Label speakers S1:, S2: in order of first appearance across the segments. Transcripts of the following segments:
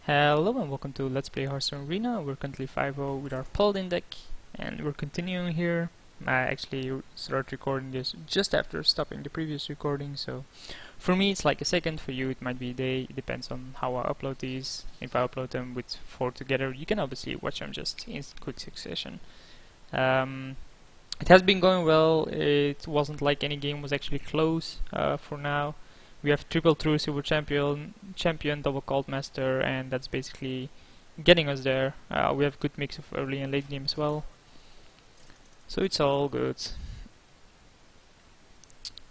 S1: Hello and welcome to Let's Play Hearthstone Arena. We're currently 5-0 with our Paladin deck and we're continuing here. I actually started recording this just after stopping the previous recording, so for me it's like a second, for you it might be a day. It depends on how I upload these. If I upload them with 4 together, you can obviously watch them just in quick succession. It has been going well. It wasn't like any game was actually close for now. We have triple true silver champion, double cult master, and that's basically getting us there. We have good mix of early and late game as well, so it's all good.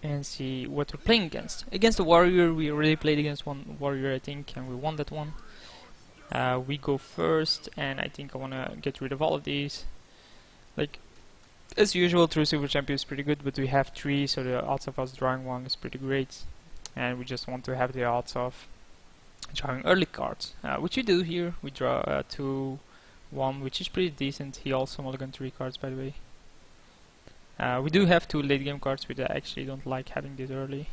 S1: And see what we're playing against. Against the warrior, we already played against one warrior, I think, and we won that one. We go first, and I think I wanna get rid of all of these. Like as usual, true silver champion is pretty good, but we have 3, so the odds of us drawing one is pretty great. And we just want to have the odds of drawing early cards, which we do here. We draw 2-1, which is pretty decent. He also mulliganed 3 cards, by the way. We do have 2 late game cards, which I actually don't like having this early.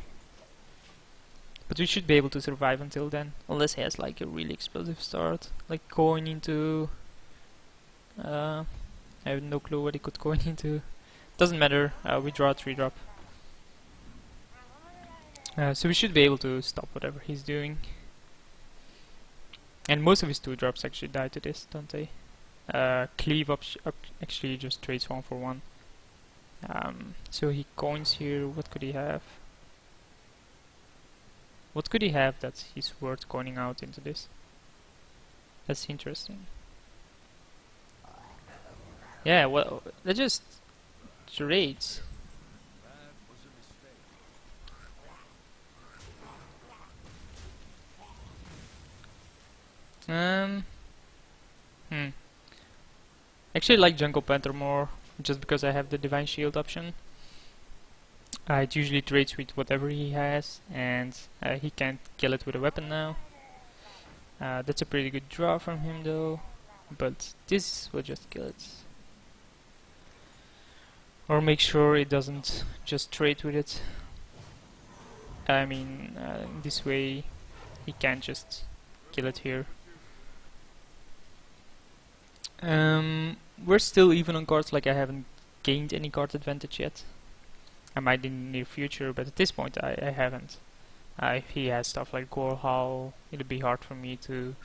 S1: But we should be able to survive until then, unless he has like a really explosive start, like going into... I have no clue what he could go into. Doesn't matter, we draw a 3-drop. So we should be able to stop whatever he's doing. And most of his 2-drops actually die to this, don't they? Cleave up actually just trades 1 for 1. So he coins here. What could he have? What could he have that he's worth coining out into this? That's interesting. Yeah, well, they're just trades. Actually, I like Jungle Panther more, just because I have the Divine Shield option. It usually trades with whatever he has, and he can't kill it with a weapon now. That's a pretty good draw from him though, but this will just kill it. Or make sure it doesn't just trade with it. I mean, this way he can't just kill it here. We're still even on cards, like I haven't gained any card advantage yet. I might in the near future, but at this point I haven't. If he has stuff like Gorehal, it'll be hard for me to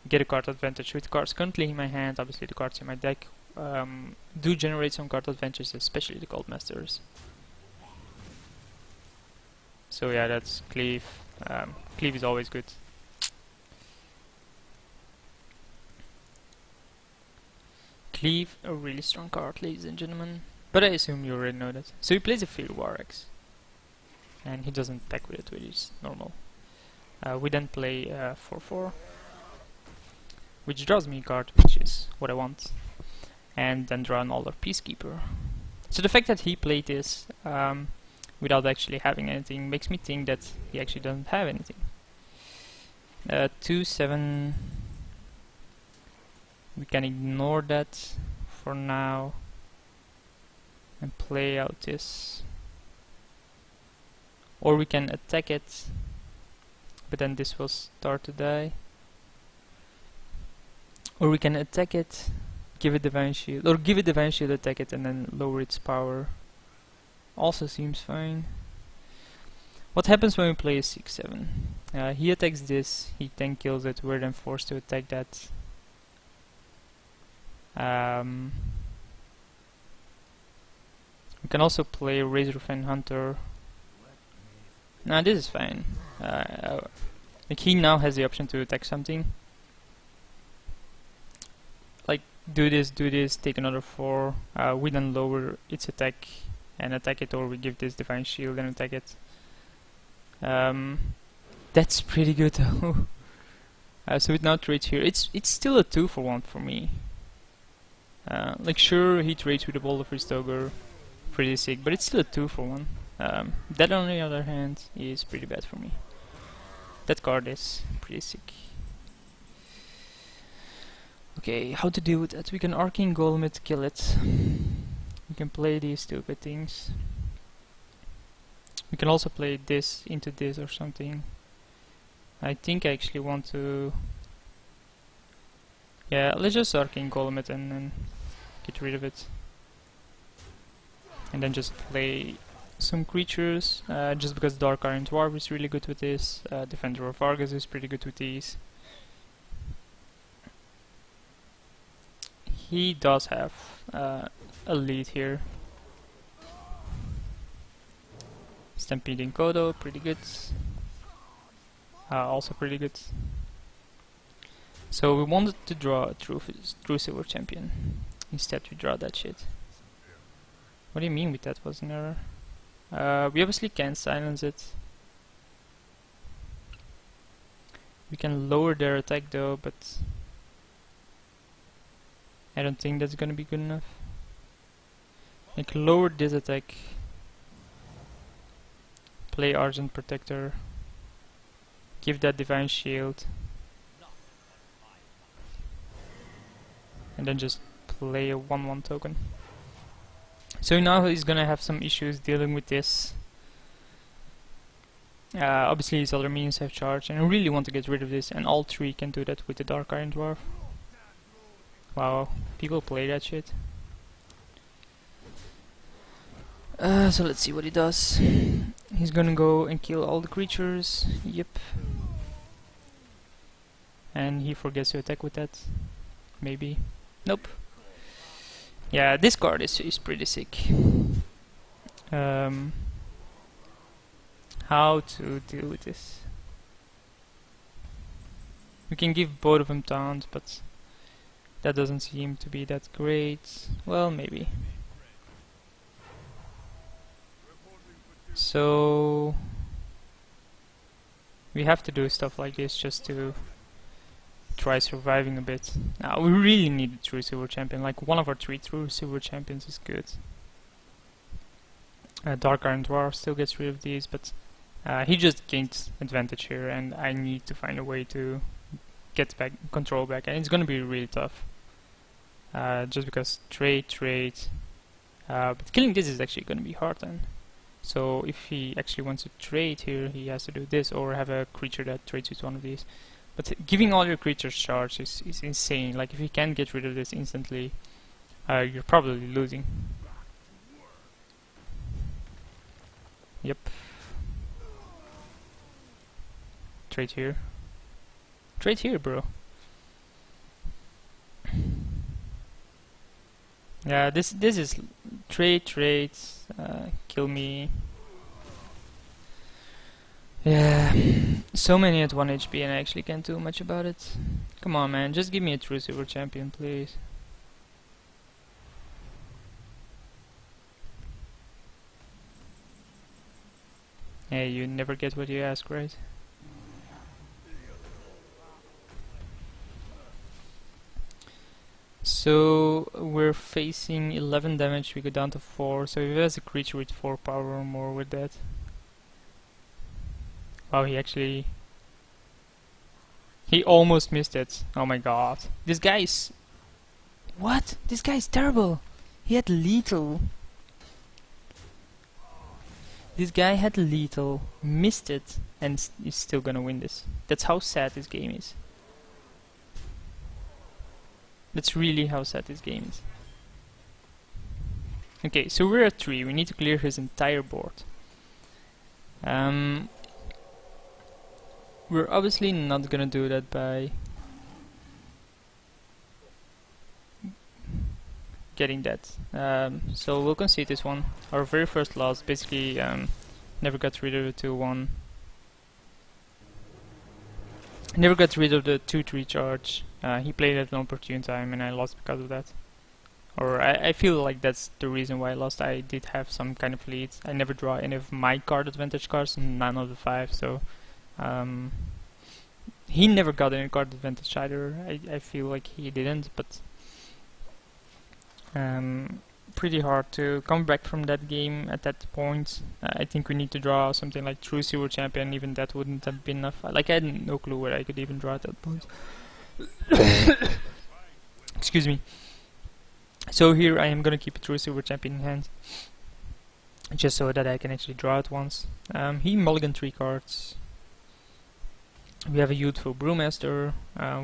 S1: get a card advantage with cards currently in my hand. Obviously the cards in my deck do generate some card advantages, especially the Gold Masters. So yeah, that's Cleave. Cleave is always good. Cleave, a really strong card, ladies and gentlemen. But I assume you already know that. So he plays a Fear Warx. And he doesn't attack with it, which is normal. We then play 4-4. Which draws me a card, which is what I want. And then draw an Alder Peacekeeper. So the fact that he played this without actually having anything makes me think that he actually doesn't have anything. 2-7... We can ignore that for now and play out this. Or we can attack it, but then this will start to die. Or we can attack it, give it Divine Shield, or give it Divine Shield, attack it, and then lower its power. Also seems fine. What happens when we play a 6-7? He attacks this, he then kills it, we're then forced to attack that. We can also play Razorfang Hunter. Nah, this is fine. Like he now has the option to attack something. Like do this, take another 4. We then lower its attack and attack it, or we give this Divine Shield and attack it. That's pretty good though. So it now trades here. It's still a 2 for 1 for me. Like sure, he trades with a Boulder Fist Ogre, pretty sick, but it's still a 2 for 1. That on the other hand is pretty bad for me. That card is pretty sick. Okay, how to deal with that? We can Arcane Golem it, kill it. We can play these stupid things. We can also play this into this or something. I think I actually want to Yeah, let's just Arcane Golem it and then get rid of it. And then just play some creatures, just because Dark Iron Dwarf is really good with this, Defender of Argus is pretty good with these. He does have a lead here. Stampeding Kodo, pretty good. Also pretty good. So we wanted to draw a true Silver Champion. Instead we draw that shit. What do you mean with that was an error? We obviously can't silence it. We can lower their attack though, but I don't think that's gonna be good enough. Like lower this attack. Play Argent Protector. Give that Divine Shield. And then just play a 1/1 token. So now he's gonna have some issues dealing with this. Obviously his other minions have charge, and I really want to get rid of this, and all three can do that with the Dark Iron Dwarf. Wow, people play that shit. So let's see what he does. He's gonna go and kill all the creatures. Yep. And he forgets to attack with that. Maybe. Nope. Yeah, this card is pretty sick. How to deal with this? We can give both of them taunt, but that doesn't seem to be that great. Well, maybe. So we have to do stuff like this just to try surviving a bit. Now we really need a true Silver Champion. Like one of our 3 true Silver Champions is good. Dark Iron Dwarf still gets rid of these, but he just gains advantage here, and I need to find a way to get back control back, and it's gonna be really tough. Just because trade, but killing this is actually gonna be hard then. So if he actually wants to trade here, he has to do this or have a creature that trades with one of these. But giving all your creatures charge is insane. Like if you can't get rid of this instantly, you're probably losing. Yep. Trade here. Trade here, bro. Yeah, this is trade, kill me. Yeah, so many at 1 HP and I actually can't do much about it. Come on, man, just give me a true Silver Champion, please. Hey, you never get what you ask, right? So we're facing 11 damage, we go down to 4, so if he has a creature with 4 power or more with that. Wow, he almost missed it. Oh my god. This guy is... What? This guy is terrible. He had lethal. This guy had lethal, missed it, and is still gonna win this. That's how sad this game is. That's really how sad this game is. Okay, so we're at 3. We need to clear his entire board. We're obviously not gonna do that by getting that. So we'll concede this one. Our very first loss, basically never got rid of the 2/1. Never got rid of the 2/3 charge. He played at an opportune time and I lost because of that. Or I feel like that's the reason why I lost. I did have some kind of lead. I never draw any of my card advantage cards, none of the 5, so he never got any card advantage either. I feel like he didn't, but pretty hard to come back from that game at that point. I think we need to draw something like True Silver Champion, even that wouldn't have been enough. Like I had no clue what I could even draw at that point. Excuse me. So here I am gonna keep a True Silver Champion in hand, just so that I can actually draw it once. He mulliganed 3 cards. We have a youthful brewmaster.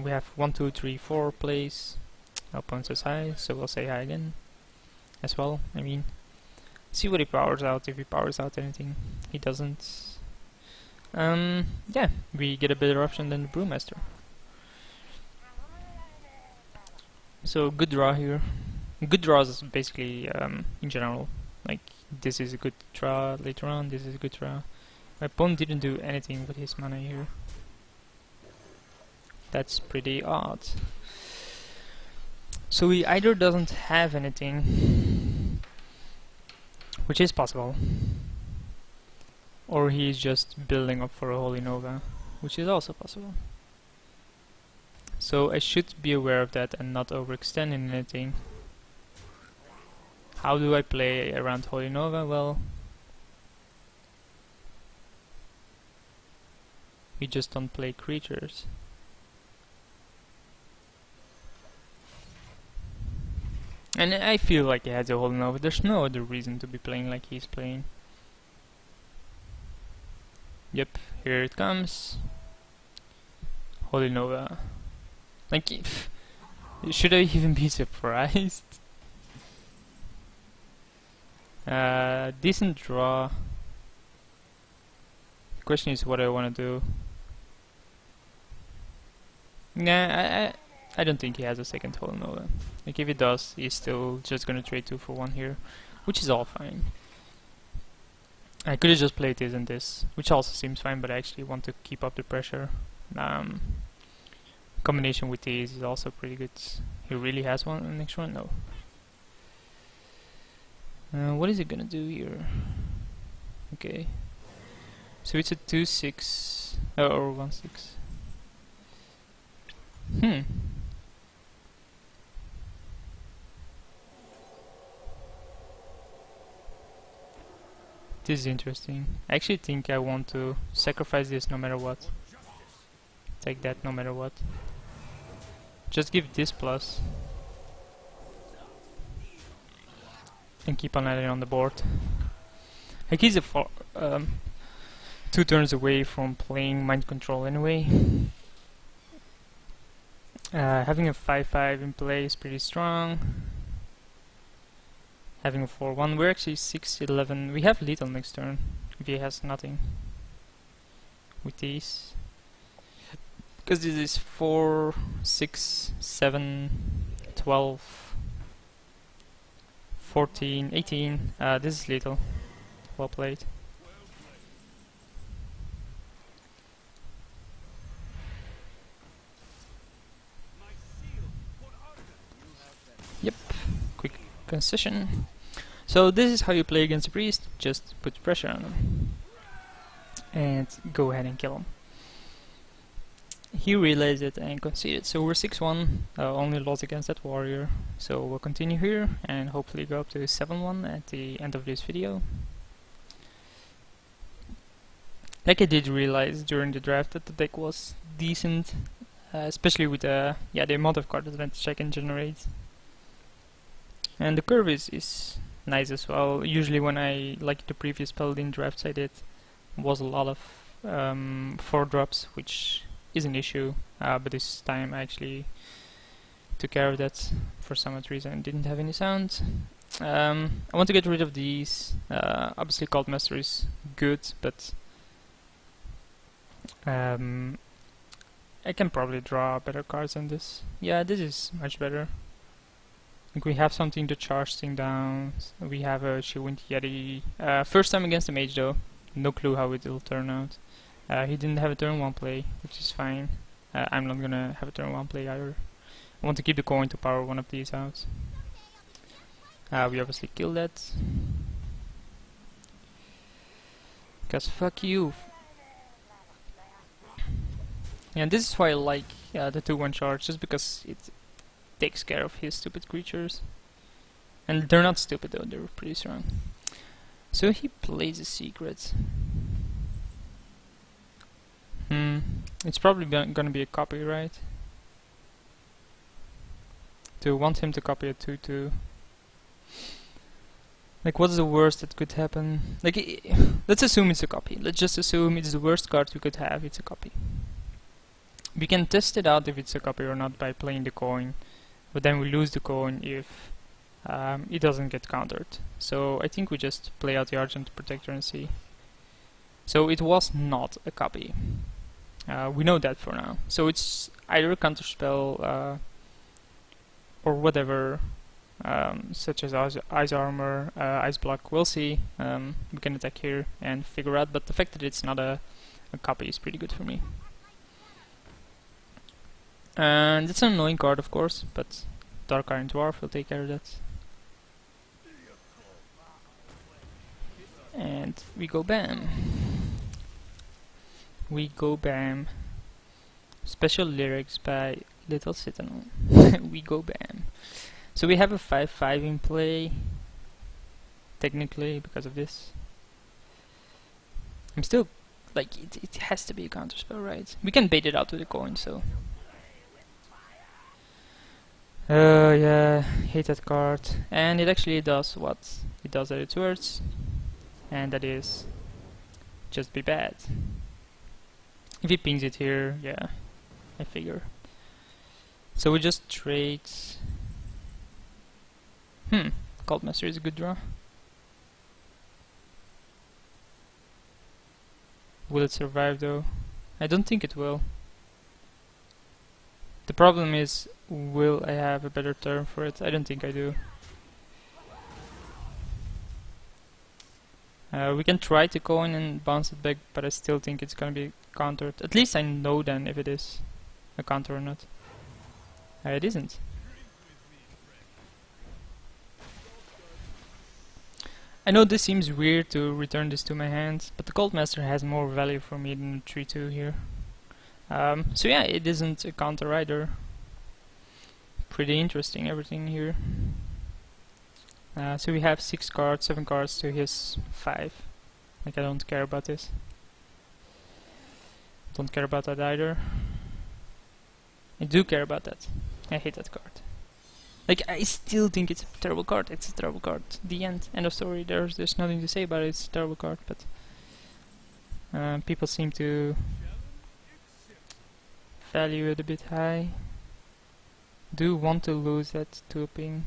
S1: We have 1, 2, 3, 4 plays. Opponent says hi, so we'll say hi again as well. I mean, see what he powers out. If he powers out anything, he doesn't. Yeah, we get a better option than the brewmaster. So good draw here. Good draws is basically in general, like this is a good draw later on. This is a good draw. My opponent didn't do anything with his mana here. That's pretty odd. So he either doesn't have anything, which is possible, or he's just building up for a Holy Nova, which is also possible. So I should be aware of that and not overextending anything. How do I play around Holy Nova? Well, we just don't play creatures. And I feel like he has a Holy Nova. There's no other reason to be playing like he's playing. Yep, here it comes. Holy Nova. Like, should I even be surprised? Decent draw. The question is what I want to do. Nah, I don't think he has a second Holy Nova. Like, if he does, he's still just gonna trade 2 for 1 here, which is all fine. I could have just played this and this, which also seems fine, but I actually want to keep up the pressure. Combination with these is also pretty good. He really has one on the next one? No. What is he gonna do here? Okay. So it's a 2-6 or 1-6. This is interesting. I actually think I want to sacrifice this no matter what. Take that no matter what. Just give this plus. And keep on adding on the board. Like he's a 2 turns away from playing mind control anyway. Having a 5-5 in play is pretty strong. Having a 4-1, we're actually 6-11. We have lethal next turn if he has nothing with these. Because this is 4, 6, 7, 12, 14, 18. This is lethal. Well played. Yep, quick concession. So this is how you play against a priest. Just put pressure on him and go ahead and kill him. He realized it and conceded. So we're 6-1, only lost against that warrior. So we'll continue here and hopefully go up to 7-1 at the end of this video. Like I did realize during the draft that the deck was decent, especially with the amount of card advantage I can generate. And the curve is nice as well. Usually when I, like the previous Paladin drafts I did, was a lot of 4 drops, which is an issue, but this time I actually took care of that for some odd reason. Didn't have any sound. I want to get rid of these. Obviously Cultmaster is good, but I can probably draw better cards than this. Yeah, this is much better. I think we have something to charge thing down. We have a Shiwind Yeti. First time against the mage though. No clue how it will turn out. He didn't have a turn 1 play, which is fine. I'm not gonna have a turn 1 play either. I want to keep the coin to power one of these out. We obviously kill that. Cause fuck you. And this is why I like the 2-1 charge, just because it takes care of his stupid creatures. And they're not stupid though, they're pretty strong. So he plays a secret. It's probably gonna be a copy, right? Do I want him to copy a 2-2? Like, what's the worst that could happen? Like, let's assume it's a copy. Let's just assume it's the worst card we could have, it's a copy. We can test it out if it's a copy or not by playing the coin, but then we lose the coin if it doesn't get countered. So I think we just play out the Argent Protector and see. So it was not a copy. We know that for now. So it's either a counterspell or whatever, such as Ice Armor, Ice Block. We'll see. We can attack here and figure out, but the fact that it's not a copy is pretty good for me. And it's an annoying card, of course, but Dark Iron Dwarf will take care of that. And we go bam. We go bam. Special lyrics by Little Citadel. We go bam. So we have a 5/5 in play, technically, because of this. I'm still, like, it has to be a counterspell, right? We can bait it out with a coin, so. Yeah, hate that card. And it actually does what it does at its worst, and that is just be bad. If he pings it here, yeah, I figure. So we just trade. Cultmaster is a good draw. Will it survive though? I don't think it will. The problem is, will I have a better turn for it? I don't think I do. We can try to coin and bounce it back, but I still think it's gonna be countered. At least I know then if it is a counter or not. It isn't. I know this seems weird to return this to my hand, but the Cultmaster has more value for me than the 3/2 here. So yeah, it isn't a counter either. Pretty interesting everything here. So we have 6 cards, 7 cards to his 5. Like, I don't care about this. Don't care about that either. I do care about that. I hate that card. Like, I still think it's a terrible card. It's a terrible card. The end. End of story. There's nothing to say about it. It's a terrible card, but people seem to value it a bit high. Do want to lose that to a ping.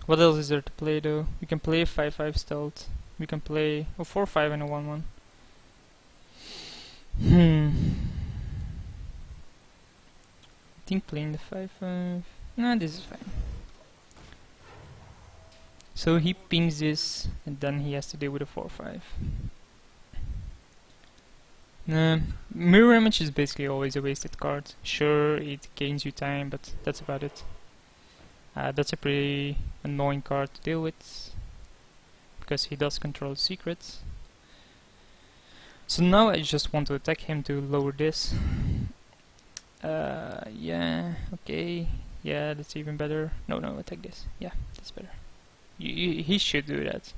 S1: What else is there to play though? We can play a 5/5 stealth. We can play a 4/5 and a 1/1. I think playing the 5/5. Nah, this is fine. So he pings this, and then he has to deal with a 4/5. Mirror Image is basically always a wasted card. Sure, it gains you time, but that's about it. That's a pretty annoying card to deal with, because he does control secrets. So now I just want to attack him to lower this. Yeah, okay. Yeah, that's even better. No, attack this. Yeah, that's better. He should do that.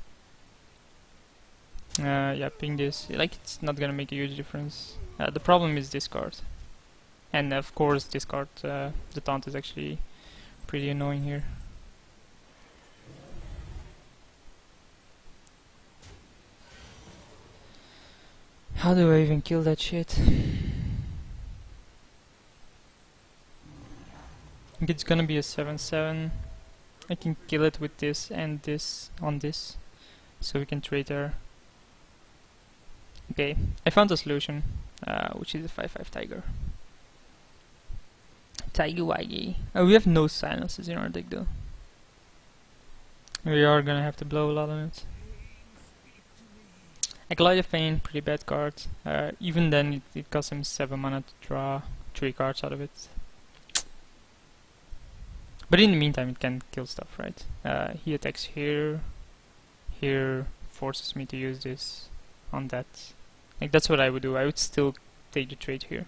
S1: Yeah, ping this. Like, it's not gonna make a huge difference. The problem is this card. And of course this card, the taunt is actually pretty annoying here. How do I even kill that shit? I think it's gonna be a 7/7. I can kill it with this and this on this, so we can trade there. Okay, I found a solution, which is a 5/5 tiger. Tiger Wiggy. We have no silences in our deck though. We are gonna have to blow a lot on it. Agglide, pretty bad card. Even then, it costs him 7 mana to draw 3 cards out of it. But in the meantime, it can kill stuff, right? He attacks here. Here forces me to use this on that. Like, that's what I would do. I would still take the trade here.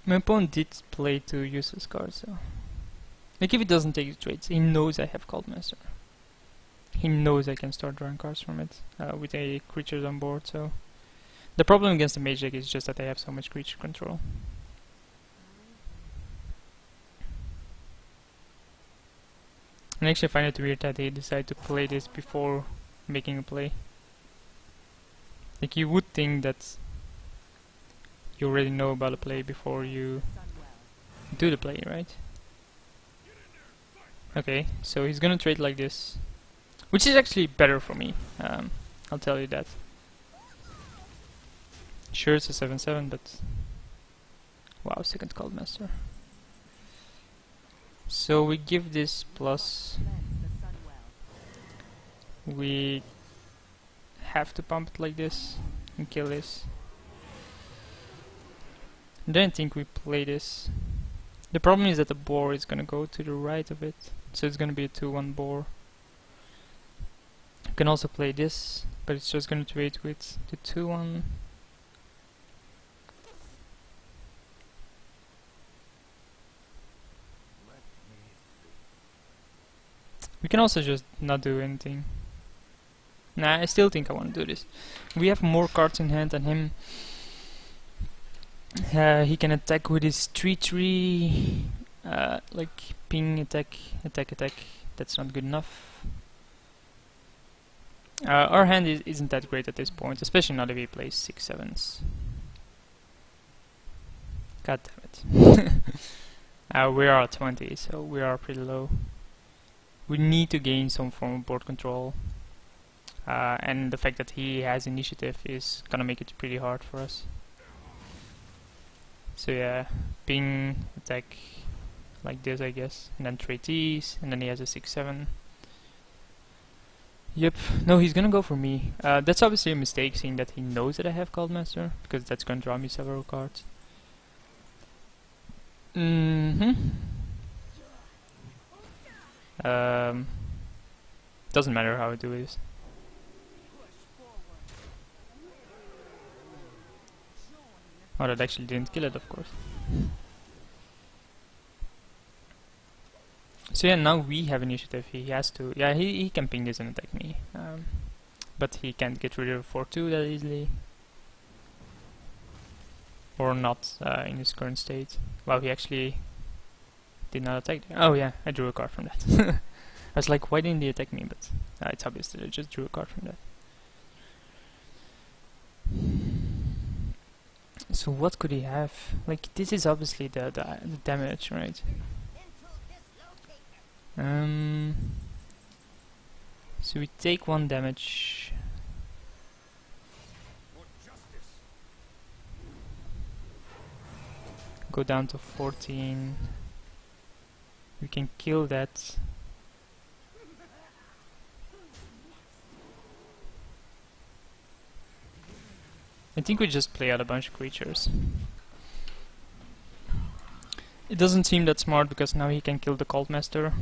S1: My opponent did play 2 useless cards, so. Like, if he doesn't take the trades, he knows I have Cultmaster. He knows I can start drawing cards from it with a creatures on board, so. The problem against the mage deck is just that I have so much creature control. And actually I find it weird that they decide to play this before making a play. Like, you would think that you already know about a play before you do the play, right? Okay, so he's gonna trade like this, which is actually better for me. I'll tell you that. Sure, it's a 7/7, but wow, second Cult Master. So we give this plus. We have to pump it like this and kill this. And then I think we play this. The problem is that the boar is gonna go to the right of it, so it's gonna be a 2/1 boar. You can also play this, but it's just gonna trade with the 2/1. We can also just not do anything. Nah, I still think I want to do this. We have more cards in hand than him. He can attack with his 3/3, like ping, attack, attack, attack. That's not good enough. Our hand isn't that great at this point, especially not if he plays 6/7s. God damn it. We are at 20, so we are pretty low. We need to gain some form of board control. And the fact that he has initiative is gonna make it pretty hard for us. So yeah, ping, attack, like this I guess, and then trade these, and then he has a 6/7. Yep, no, he's gonna go for me. That's obviously a mistake, seeing that he knows that I have Cult Master, because that's gonna draw me several cards. Doesn't matter how I do this. Oh, that actually didn't kill it, of course. So yeah, now we have initiative. He has to. Yeah, he can ping this and attack me. But he can't get rid of 4/2 that easily. Or not in his current state. Wow, he actually did not attack. Oh yeah, I drew a card from that. I was like, why didn't he attack me? But it's obvious that I just drew a card from that. So what could he have? Like, this is obviously the damage, right? So we take 1 damage. Go down to 14. We can kill that. I think we just play out a bunch of creatures. It doesn't seem that smart because now he can kill the Cult Master.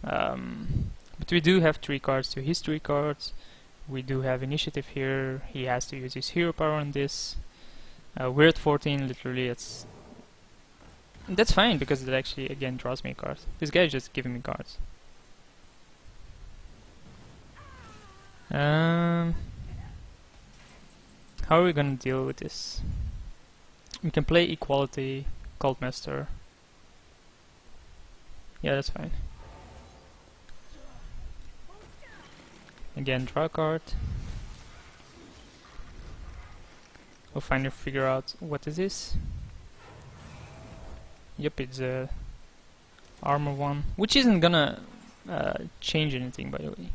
S1: But we do have 3 cards to his 3 cards. We do have initiative here. He has to use his hero power on this. We're at 14, literally. That's fine because it actually again draws me a card. This guy is just giving me cards. How are we gonna deal with this? We can play Equality, Cult Master. Yeah, that's fine. Again, draw a card. We'll finally figure out what is this. Yep, it's a armor 1, which isn't gonna change anything, by the way.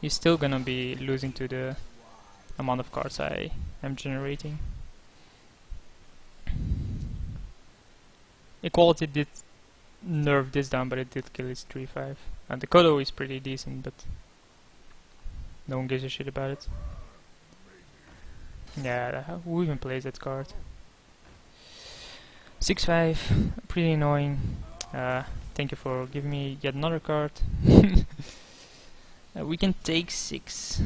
S1: He's still gonna be losing to the amount of cards I am generating. Equality did nerf this down, but it did kill his 3/5. And the Kodo is pretty decent, but no one gives a shit about it. Yeah, who even plays that card? 6/5, pretty annoying. Thank you for giving me yet another card. We can take 6.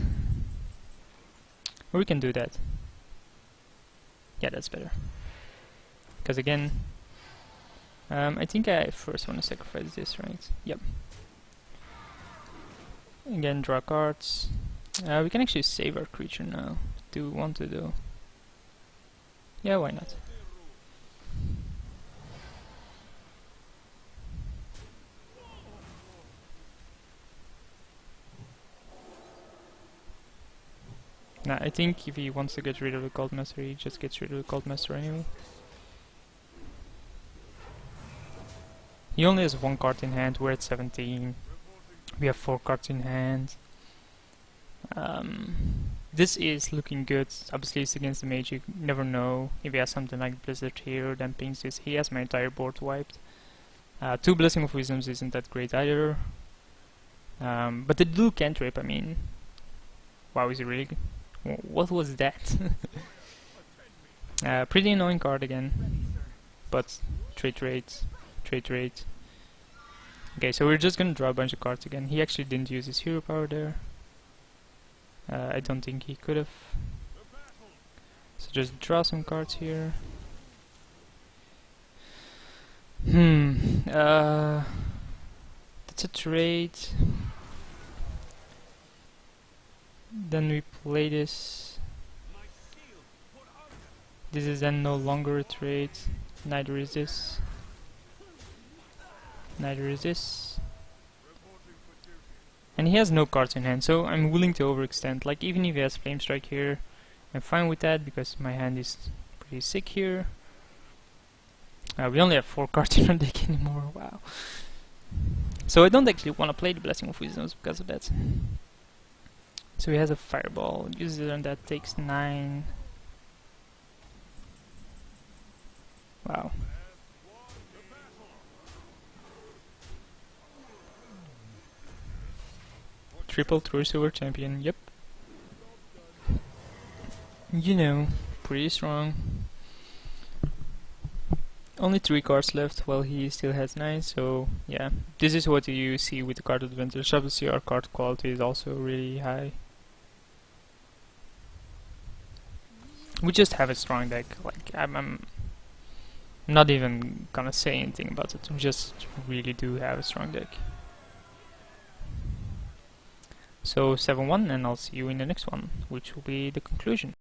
S1: Or we can do that. Yeah, that's better. Because again, I think I first want to sacrifice this, right? Yep. Again, draw cards. We can actually save our creature now. Do we want to do? Yeah, why not? Nah, I think if he wants to get rid of the Cult Master, he just gets rid of the Cult Master anyway. He only has 1 card in hand, we're at 17. We have 4 cards in hand. This is looking good. Obviously it's against the mage, you never know. If he has something like Blizzard here, then pings this. He has my entire board wiped. 2 Blessing of Wisdoms isn't that great either. But the blue cantrip, I mean... Wow, is it really good? What was that? Pretty annoying card again. But trait rate. Okay, so we're just gonna draw a bunch of cards again. He actually didn't use his hero power there. I don't think he could have. So just draw some cards here. That's a trade. Then we play this. This is then no longer a trade. Neither is this. Neither is this. And he has no cards in hand, so I'm willing to overextend. Like, even if he has Flame Strike here, I'm fine with that because my hand is pretty sick here. We only have 4 cards in our deck anymore, wow. So I don't actually want to play the Blessing of Wisdoms because of that. So he has a Fireball, uses it and that takes 9. Wow. Triple True Silver Champion, yep. You know, pretty strong. Only 3 cards left, while he still has 9, so yeah. This is what you see with the card advantage. Obviously our card quality is also really high. We just have a strong deck, like I'm not even gonna say anything about it, we just really do have a strong deck. So 7-1, and I'll see you in the next one, which will be the conclusion.